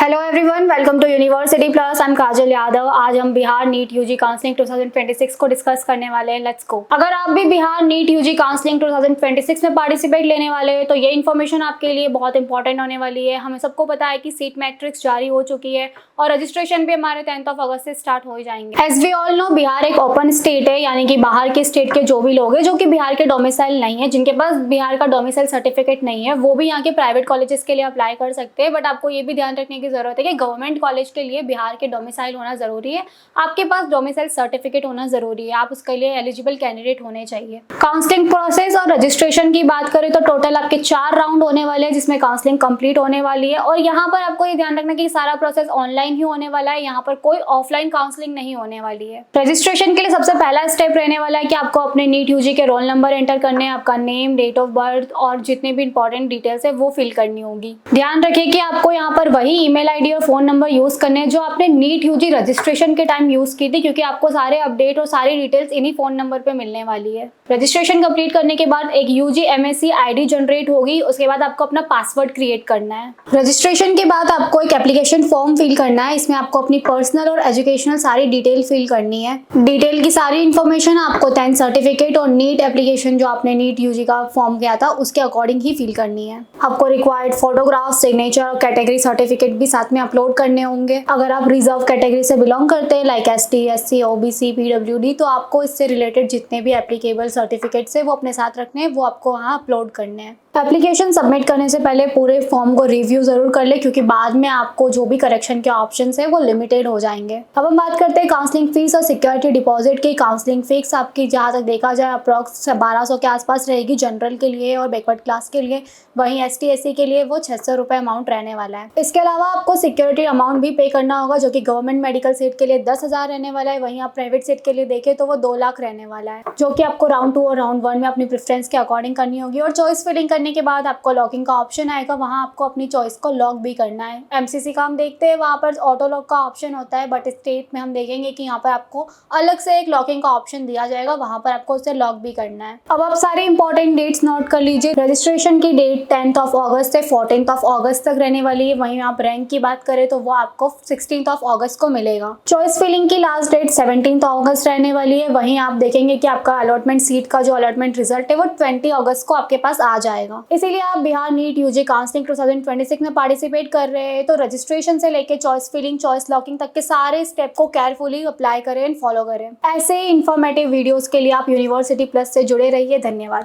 Hello everyone, welcome to university plus. I am Kajal Yadav. आज हम Bihar NEET UG counselling 2026 को discuss करने वाले हैं। Let's go. अगर आप भी बिहार नीट यूजी काउंसलिंग 2026 में पार्टिसिपेट लेने वाले हैं तो ये इन्फॉर्मेशन आपके लिए बहुत इंपॉर्टेंट होने वाली है। हमें सबको पता है कि सीट मैट्रिक्स जारी हो चुकी है और रजिस्ट्रेशन भी हमारे 10 अगस्त से स्टार्ट हो जाएंगे। As we all know, Bihar एक ओपन स्टेट है, यानी कि बाहर के स्टेट के जो भी लोग हैं जो कि बिहार के डोमिसाइल नहीं है, जिनके पास बिहार का डोमिसाइल सर्टिफिकेट नहीं है, वो भी यहाँ के प्राइवेट कॉलेजेस के लिए अप्लाई कर सकते हैं। बट आपको ये भी ध्यान रखने की जरूरत है कि गवर्नमेंट कॉलेज के लिए बिहार के डोमिसाइल होना जरूरी है, आपके पास डोमिसाइल सर्टिफिकेट होना जरूरी है, आप उसके लिए एलिजिबल कैंडिडेट होने चाहिए। काउंसलिंग प्रोसेस और रजिस्ट्रेशन की बात करें तो टोटल आपके 4 राउंड होने वाले हैं, जिसमें काउंसलिंग कंप्लीट होने वाली है। और यहाँ पर आपको ये ध्यान रखना कि सारा प्रोसेस ऑनलाइन ही होने वाला है, यहाँ पर कोई ऑफलाइन काउंसलिंग नहीं होने वाली है। रजिस्ट्रेशन के लिए सबसे पहला स्टेप रहने वाला है कि आपको अपने नीट यूजी के रोल नंबर एंटर करने हैं, आपका नेम, डेट ऑफ बर्थ और जितने भी इंपॉर्टेंट डिटेल्स है वो फिल करनी होगी। ध्यान रखिए कि आपको यहाँ पर वही ईमेल आईडी और फोन नंबर यूज करने हैं जो आपने नीट यूजी रजिस्ट्रेशन के टाइम यूज की थी, क्योंकि आपको सारे अपडेट और सारी डिटेल्स इन्हीं फोन नंबर पे मिलने वाली है। रजिस्ट्रेशन कंप्लीट करने के बाद एक यूजी एमएससी आईडी जनरेट होगी, उसके बाद आपको अपना पासवर्ड क्रिएट करना है। रजिस्ट्रेशन के बाद आपको एक एप्लीकेशन फॉर्म फिल करना है, इसमें आपको अपनी पर्सनल और एजुकेशनल सारी डिटेल फिल करनी है। डिटेल की सारी इन्फॉर्मेशन आपको 10th सर्टिफिकेट और नीट एप्लीकेशन जो आपने नीट यूजी का फॉर्म किया था उसके अकॉर्डिंग ही फिल करनी है। आपको रिक्वायर्ड फोटोग्राफ, सिग्नेचर और कैटेगरी सर्टिफिकेट भी साथ में अपलोड करने होंगे। अगर आप रिजर्व कैटेगरी से बिलोंग करते हैं like ST, SC, OBC, PWD, तो आपको इससे रिलेटेड जितने भी एप्लीकेबल सर्टिफिकेट्स है वो अपने साथ रखने हैं, वो आपको वहाँ अपलोड करने हैं। एप्लीकेशन सबमिट करने से पहले पूरे फॉर्म को रिव्यू जरूर कर ले, क्योंकि बाद में आपको जो भी करेक्शन के ऑप्शंस है वो लिमिटेड हो जाएंगे। अब हम बात करते हैं काउंसलिंग फीस और सिक्योरिटी डिपॉजिट की। काउंसलिंग फीस आपकी जहाँ तक देखा जाए अप्रॉक्स 1200 के आसपास रहेगी जनरल के लिए और बैकवर्ड क्लास के लिए। वहीं एसटी, एससी के लिए वो 600 रुपये अमाउंट रहने वाला है। इसके अलावा आपको सिक्योरिटी अमाउंट भी पे करना होगा, जो कि गवर्नमेंट मेडिकल सीट के लिए 10,000 रहने वाला है। वहीं आप प्राइवेट सीट के लिए देखें तो वो 2 लाख रहने वाला है, जो कि आपको राउंड 2 और राउंड 1 में अपनी प्रेफरेंस के अकॉर्डिंग करनी होगी। और चॉइस फिलिंग करने के बाद आपको लॉकिंग का ऑप्शन आएगा, वहाँ आपको अपनी चॉइस को लॉक भी करना है। एमसीसी का हम देखते हैं वहाँ पर ऑटो लॉक का ऑप्शन होता है, बट स्टेट में हम देखेंगे कि यहाँ पर आपको अलग से एक लॉकिंग का ऑप्शन दिया जाएगा, वहाँ पर आपको उसे लॉक भी करना है। अब आप सारे इंपॉर्टेंट डेट्स नोट कर लीजिए। रजिस्ट्रेशन की डेट 10th अगस्त से 14th अगस्त तक रहने वाली है। वहीं आप रैंक की बात करें तो वो आपको 16th अगस्त को मिलेगा। चॉइस फिलिंग की लास्ट डेट 17th अगस्त रहने वाली है। वहीं आप देखेंगे कि आपका अलॉटमेंट सीट का जो अलॉटमेंट रिजल्ट है वो 20 अगस्त को आपके पास आ जाएगा। इसीलिए आप बिहार नीट यूजी काउंसलिंग 2026 में पार्टिसिपेट कर रहे हैं तो रजिस्ट्रेशन से लेके चॉइस फिलिंग, चॉइस लॉकिंग तक के सारे स्टेप को केयरफुली अप्लाई करें एंड फॉलो करें। ऐसे ही इंफॉर्मेटिव वीडियोस के लिए आप यूनिवर्सिटी प्लस से जुड़े रहिए। धन्यवाद।